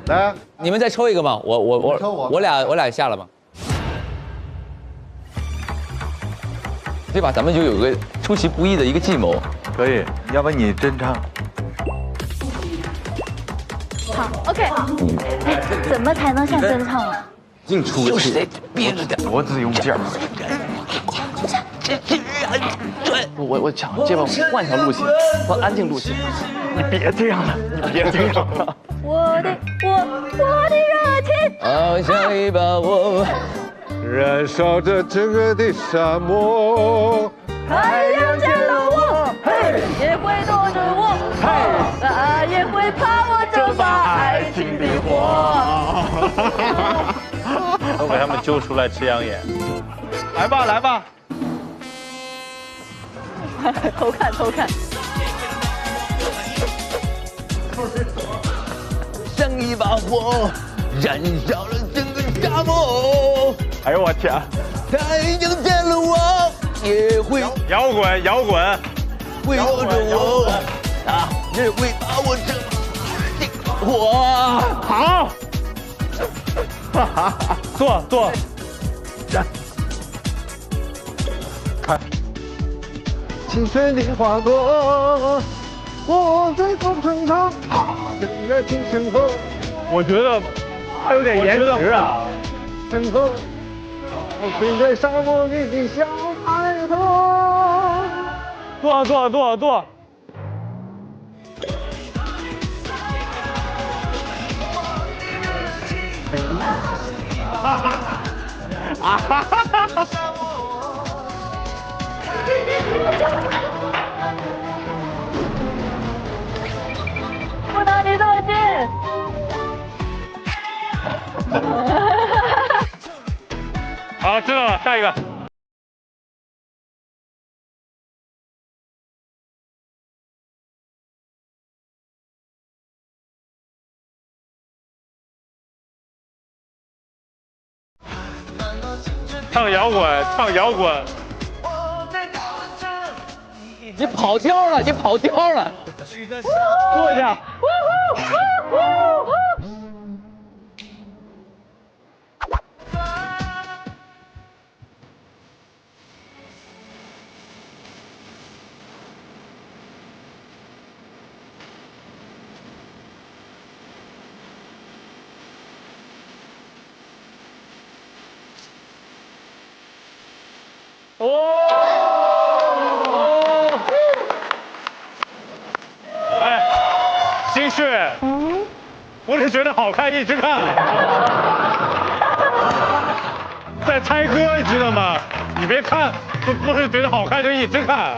来，你们再抽一个嘛，我俩下了嘛。对吧？咱们就有个出其不意的一个计谋。可以，要不你真唱？好 ，OK。怎么才能像真唱啊？净出就是得憋着点，脖子用劲儿。我想这帮换条路线，换安静路线。你别这样了，你别这样了。我的热情。好像一把火，燃烧着整个的沙漠。太阳见了我，嘿，也会躲着我，嘿，他也会怕我这把爱情的火。都给他们揪出来吃养眼。来吧，来吧。偷看偷看。像一把火，燃烧了整个沙漠。哎呦我天！太阳见了我，也会摇滚，摇滚，会握着我，他也会把我这火。好，坐。青春的花朵，我在风中唱，整个青春火。我觉得他有点颜值啊。身后，我飞在沙漠里的小孩童。坐。不能离这么近。好，知道了，下一个。唱摇滚，唱摇滚。你跑调了，坐下。哎，金旭，我是觉得好看，一直看。在猜歌，你知道吗？你别看，不是觉得好看就一直看。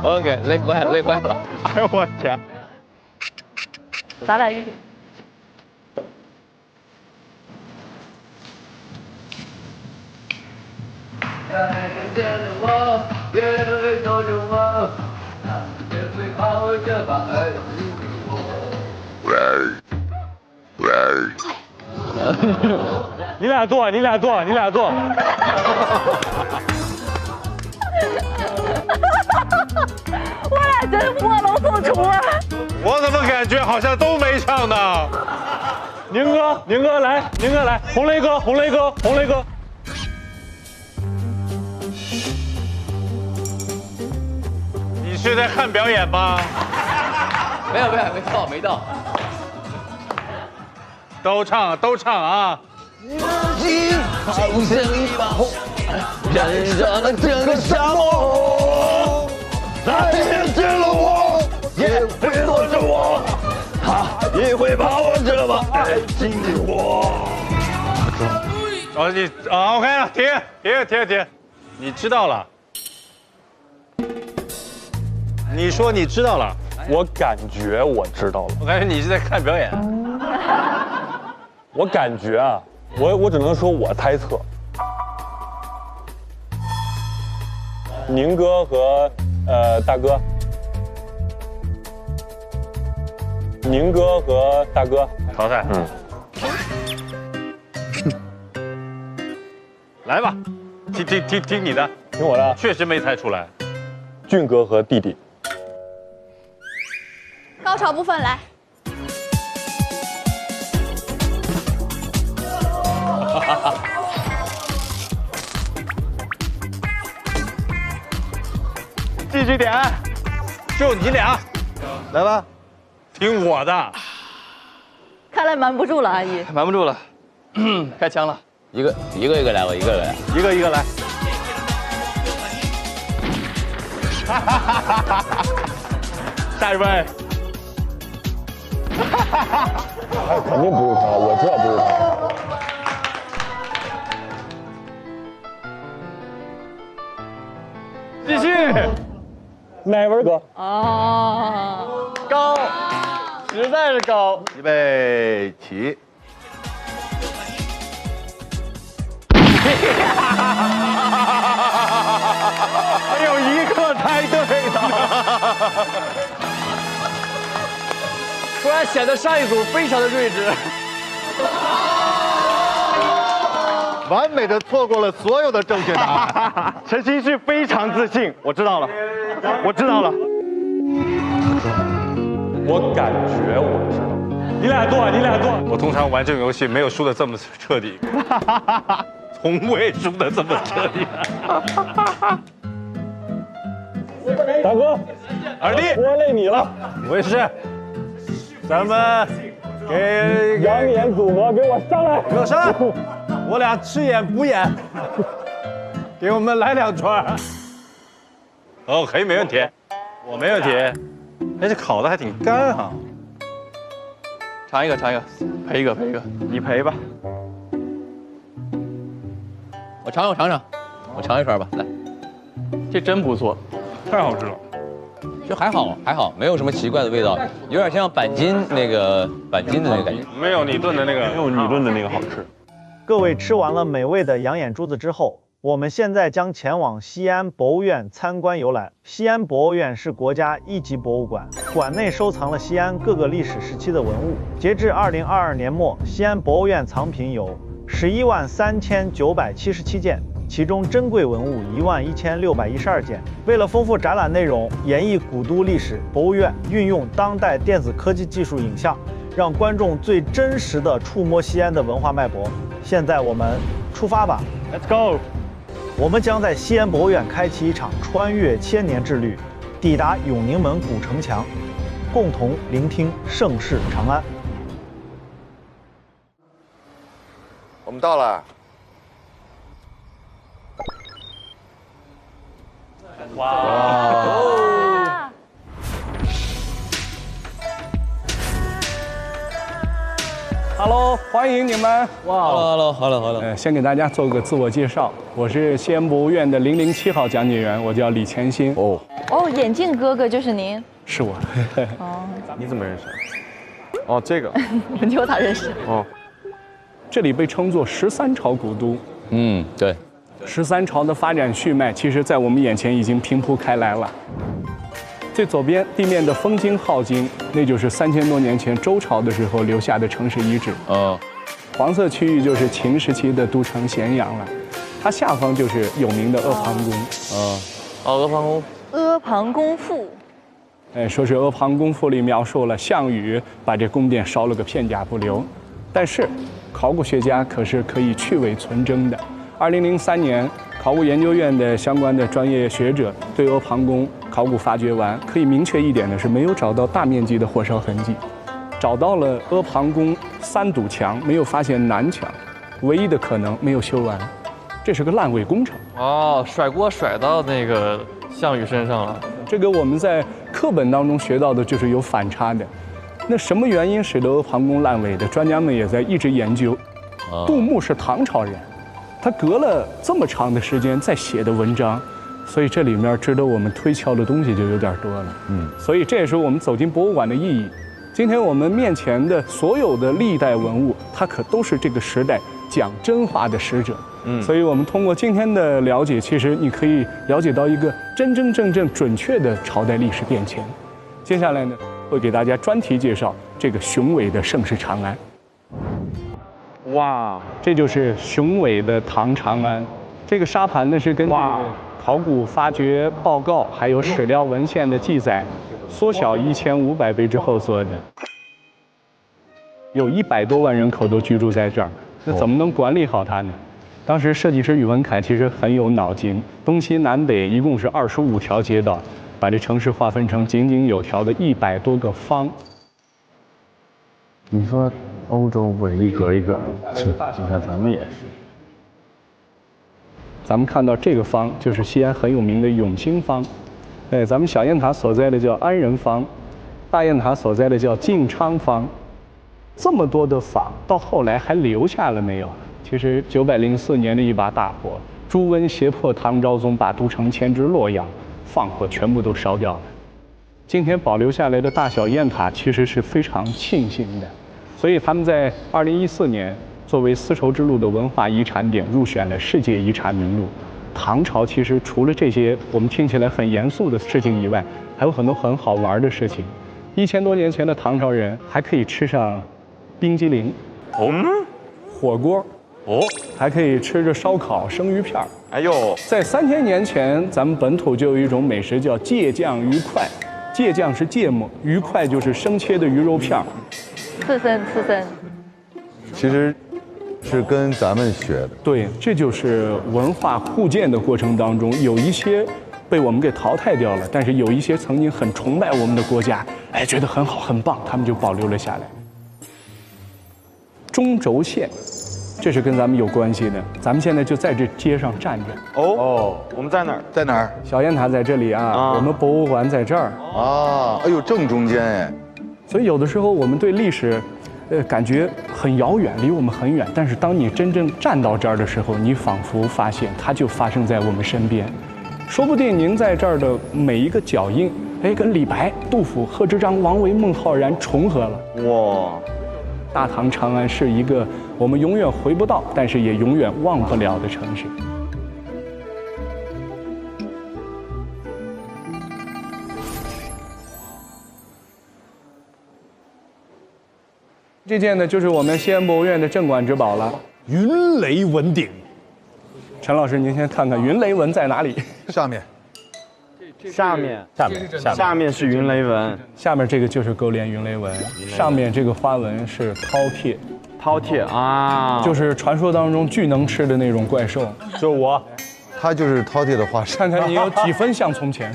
OK， 累坏了。哎呦我天！咱俩一起。见了我，也会躲着我，也会把我这把爱情给我。你俩坐。我俩真是卧龙凤雏啊！我怎么感觉好像都没唱呢？宁哥来，红雷哥。你是在看表演吗？没到。都唱啊！心好像一把火，燃烧了整个沙漠。太阳见了我，也会躲着我，他也会把我这把爱情的火。OK 了，停，你知道了。你说你知道了，我感觉我知道了。我感觉你是在看表演。我感觉啊，我只能说我猜测，宁哥和大哥，淘汰。来吧，听你的，听我的，确实没猜出来。俊哥和弟弟。高潮部分来。继续点，就你俩，来吧，听我的。看来瞒不住了，阿姨。瞒不住了，开枪了。一个来，我一个来。一个一个来。下一位。肯定不是他，我知道不是他。继续。哪位哥？哦，高，实在是高。预备起。还有一个猜对的。突然显得上一组非常的睿智。完美的错过了所有的正确答案。陈曦是非常自信，我知道了，我知道了。我感觉我知道。你俩做，你俩做。我通常玩这种游戏没有输的这么彻底，从未输的这么彻底。大哥，二弟，拖累你了。没事，咱们给养眼组合给我上来，给我上来。我俩吃眼补眼，给我们来2串。哦，可以，没问题，我没问题。哎，这烤的还挺干哈。尝一个，尝一个，赔一个，赔一个。你赔吧。我尝一串吧，来。这真不错，太好吃了。就还好，没有什么奇怪的味道，有点像板筋的那个感觉。没有你炖的那个好吃。各位吃完了美味的养眼珠子之后，我们现在将前往西安博物院参观游览。西安博物院是国家一级博物馆，馆内收藏了西安各个历史时期的文物。截至2022年末，西安博物院藏品有113977件，其中珍贵文物11612件。为了丰富展览内容，演绎古都历史，博物院运用当代电子科技技术影像，让观众最真实地触摸西安的文化脉搏。现在我们出发吧 ，Let's go！ 我们将在西安博物院开启一场穿越千年之旅，抵达永宁门古城墙，共同聆听盛世长安。我们到了。哇！ Hello， 欢迎你们！好了，先给大家做个自我介绍，我是西安博物院的007号讲解员，我叫李乾兴。哦，眼镜哥哥就是您。是我。你怎么认识？哦，这个。只有他认识。哦，这里被称作13朝古都。嗯，对。 13朝的发展序脉，其实在我们眼前已经平铺开来了。最左边地面的丰京镐京，那就是3000多年前周朝的时候留下的城市遗址。黄色区域就是秦时期的都城咸阳了，它下方就是有名的阿房宫。阿房宫。阿房宫赋。说是阿房宫赋里描述了项羽把这宫殿烧了个片甲不留，但是考古学家可是可以去伪存真的。2003年，考古研究院的相关的专业学者对阿房宫考古发掘完，可以明确一点的是，没有找到大面积的火烧痕迹，找到了阿房宫3堵墙，没有发现南墙，唯一的可能没有修完，这是个烂尾工程。哦，甩锅甩到那个项羽身上了。这个我们在课本当中学到的就是有反差的。那什么原因使得阿房宫烂尾的？专家们也在一直研究。杜牧是唐朝人。他隔了这么长的时间再写的文章，所以这里面值得我们推敲的东西就有点多了。所以这也是我们走进博物馆的意义。今天我们面前的所有的历代文物，它可都是这个时代讲真话的使者。所以我们通过今天的了解，其实你可以了解到一个真真正正准确的朝代历史变迁。接下来呢，会给大家专题介绍这个雄伟的盛世长安。哇，这就是雄伟的唐长安。这个沙盘呢是根据考古发掘报告还有史料文献的记载，缩小1500倍之后做的。有100多万人口都居住在这儿，那怎么能管理好它呢？当时设计师宇文恺其实很有脑筋，东西南北一共是25条街道，把这城市划分成井井有条的100多个方。你说欧洲不是一格一格？是，你看咱们也是。咱们看到这个方就是西安很有名的永兴坊，咱们小雁塔所在的叫安仁坊，大雁塔所在的叫晋昌坊。这么多的坊，到后来还留下了没有？其实904年的一把大火，朱温胁迫唐昭宗把都城迁至洛阳，放火全部都烧掉了。今天保留下来的大小雁塔其实是非常庆幸的，所以他们在2014年作为丝绸之路的文化遗产点入选了世界遗产名录。唐朝其实除了这些我们听起来很严肃的事情以外，还有很多很好玩的事情。1000多年前的唐朝人还可以吃上冰激凌、火锅，还可以吃着烧烤、生鱼片。哎呦，在3000年前，咱们本土就有一种美食叫芥酱鱼块，芥酱是芥末，鱼块就是生切的鱼肉片。刺身。其实是跟咱们学的。对，这就是文化互鉴的过程当中，有一些被我们给淘汰掉了，但是有一些曾经很崇拜我们的国家，觉得很好很棒，他们就保留了下来。中轴线，这是跟咱们有关系的。咱们现在就在这街上站着。我们在哪儿？在哪儿？小雁塔在这里啊，我们博物馆在这儿啊。哎呦，正中间哎。所以有的时候我们对历史，感觉很遥远，离我们很远。但是当你真正站到这儿的时候，你仿佛发现它就发生在我们身边。说不定您在这儿的每一个脚印，跟李白、杜甫、贺知章、王维、孟浩然重合了。哇！大唐长安是一个我们永远回不到，但是也永远忘不了的城市。这件呢，就是我们西安博物院的镇馆之宝了——云雷文鼎。陈老师，您先看看云雷文在哪里？下面是云雷纹，下面这个就是勾连云雷纹，上面这个花纹是饕餮啊，就是传说当中巨能吃的那种怪兽，就是我，他就是饕餮的化身。看看你有几分像从前。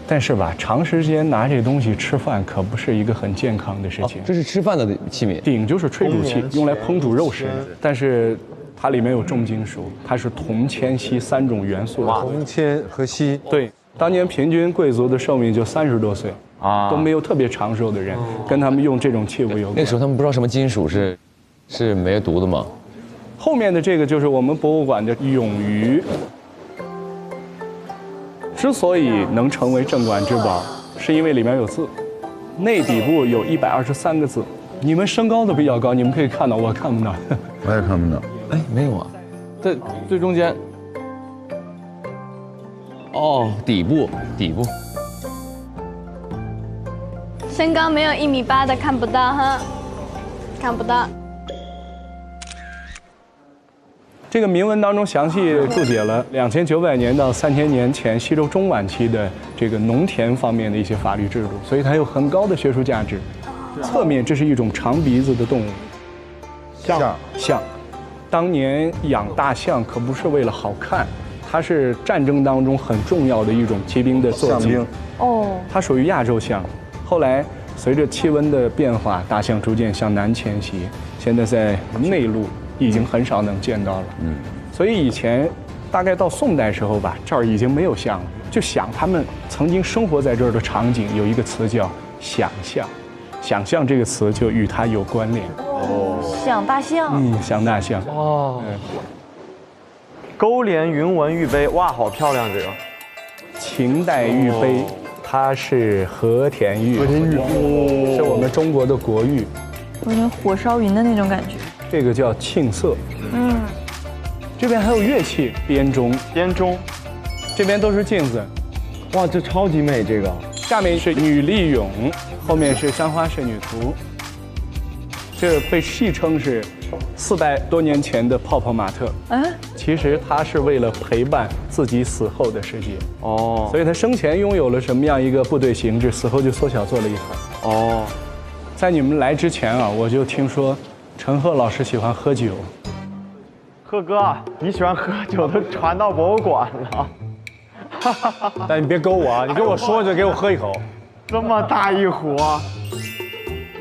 但是吧，长时间拿这东西吃饭可不是一个很健康的事情。这是吃饭的器皿。鼎就是炊煮器，用来烹煮肉食，但是它里面有重金属，它是铜、铅、锡3种元素。铜、铅和锡。对，当年平均贵族的寿命就30多岁啊，都没有特别长寿的人，跟他们用这种器物有关。那时候他们不知道什么金属是没毒的吗？后面的这个就是我们博物馆的永鱼。之所以能成为镇馆之宝，是因为里面有字，内底部有123个字。你们身高都比较高，你们可以看到，我看不到。我也看不到。没有啊，在最中间。哦，底部。身高没有1.8米的看不到哈，看不到。这个铭文当中详细注解了2900年到3000年前西周中晚期的这个农田方面的一些法律制度，所以它有很高的学术价值。侧面这是一种长鼻子的动物，象。当年养大象可不是为了好看，它是战争当中很重要的一种骑兵的坐骑。它属于亚洲象。后来随着气温的变化，大象逐渐向南迁徙，现在在内陆已经很少能见到了。所以以前大概到宋代时候吧，这儿已经没有象了。就想他们曾经生活在这儿的场景，有一个词叫想象，想象这个词就与它有关联。想大象。想大象。勾连云纹玉杯，哇，好漂亮这个。秦代玉杯，它是和田玉，是我们中国的国玉，有点火烧云的那种感觉。这个叫庆色。这边还有乐器，编钟，这边都是镜子。哇，这超级美这个。下面是女丽俑，后面是簪花仕女图。这被戏称是400多年前的泡泡玛特。其实它是为了陪伴自己死后的世界。所以他生前拥有了什么样一个部队形制，死后就缩小做了一会。在你们来之前啊，我就听说陈赫老师喜欢喝酒。贺哥，你喜欢喝酒都传到博物馆了。但你别勾我啊！你跟我说就给我喝一口。这么大一壶啊！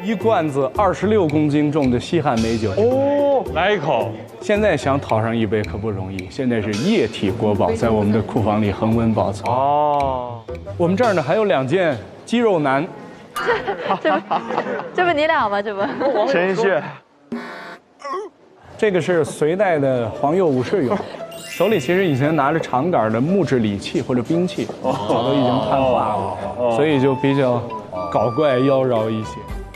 一罐子26公斤重的西汉美酒。哦，来一口。现在想讨上一杯可不容易，现在是液体国宝，在我们的库房里恒温保存。哦，我们这儿呢还有2件肌肉男。这不你俩吗？这不。真是。这个是隋代的黄釉武士俑。手里其实以前拿着长杆的木质礼器或者兵器，早都已经碳化了，所以就比较搞怪妖娆一些。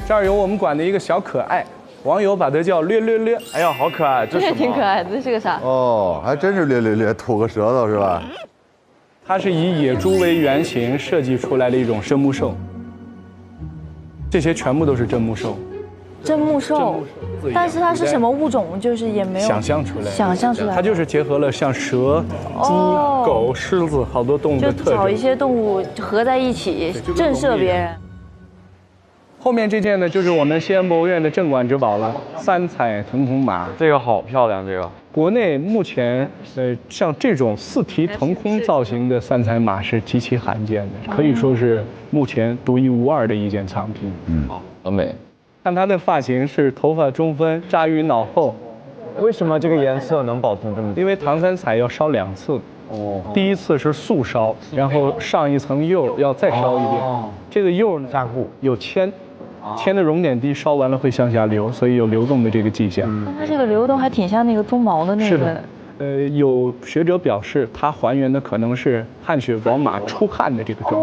这儿有我们馆的一个小可爱，网友把它叫略略略。哎呀，好可爱，这也挺可爱的，这是个啥？哦，还真是略略略，吐个舌头是吧？它是以野猪为原型设计出来的一种真木兽，这些全部都是真木兽。真木兽，但是它是什么物种？就是也没有想象出来，它就是结合了像蛇、鸡、狗、狮子好多动物的特征，就找一些动物合在一起震慑别人。后面这件呢，就是我们西安博物院的镇馆之宝了，3彩腾空马。这个好漂亮，这个国内目前像这种4蹄腾空造型的3彩马是极其罕见的，可以说是目前独一无二的一件藏品。很美。看它的发型是头发中分，扎于脑后。为什么这个颜色能保存这么久？因为唐3彩要烧2次。第一次是素烧，然后上一层釉要再烧一遍。这个釉呢加固有铅的熔点低，烧完了会向下流，所以有流动的这个迹象。那它这个流动还挺像那个鬃毛的那个。是的。有学者表示，它还原的可能是汗血宝马出汗的这个状态。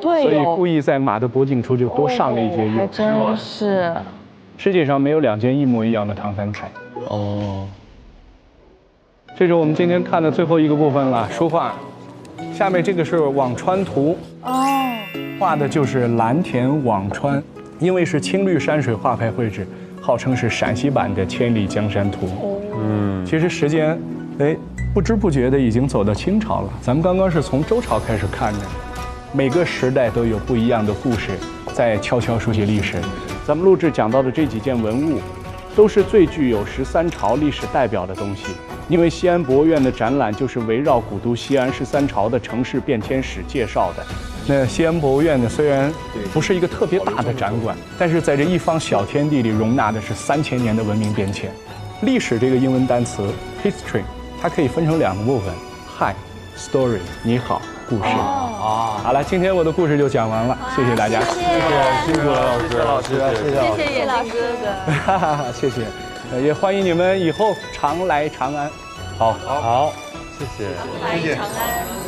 对。所以故意在马的脖颈处就多上了一些釉。还真是。世界上没有2件一模一样的唐3彩。这是我们今天看的最后一个部分了，书画。下面这个是辋川图。画的就是蓝田辋川，因为是青绿山水画派绘制，号称是陕西版的《千里江山图》。其实时间，不知不觉的已经走到清朝了。咱们刚刚是从周朝开始看的，每个时代都有不一样的故事在悄悄书写历史。咱们录制讲到的这几件文物，都是最具有13朝历史代表的东西。因为西安博物院的展览就是围绕古都西安13朝的城市变迁史介绍的。那西安博物院呢，虽然不是一个特别大的展馆，但是在这一方小天地里容纳的是3000年的文明变迁。历史这个英文单词 history， 它可以分成2个部分 ，hi story， 你好，故事。好了，今天我的故事就讲完了，谢谢大家。谢谢，辛苦了老师，谢谢叶老师哥。谢谢，也欢迎你们以后常来长安。好，谢谢，来长安。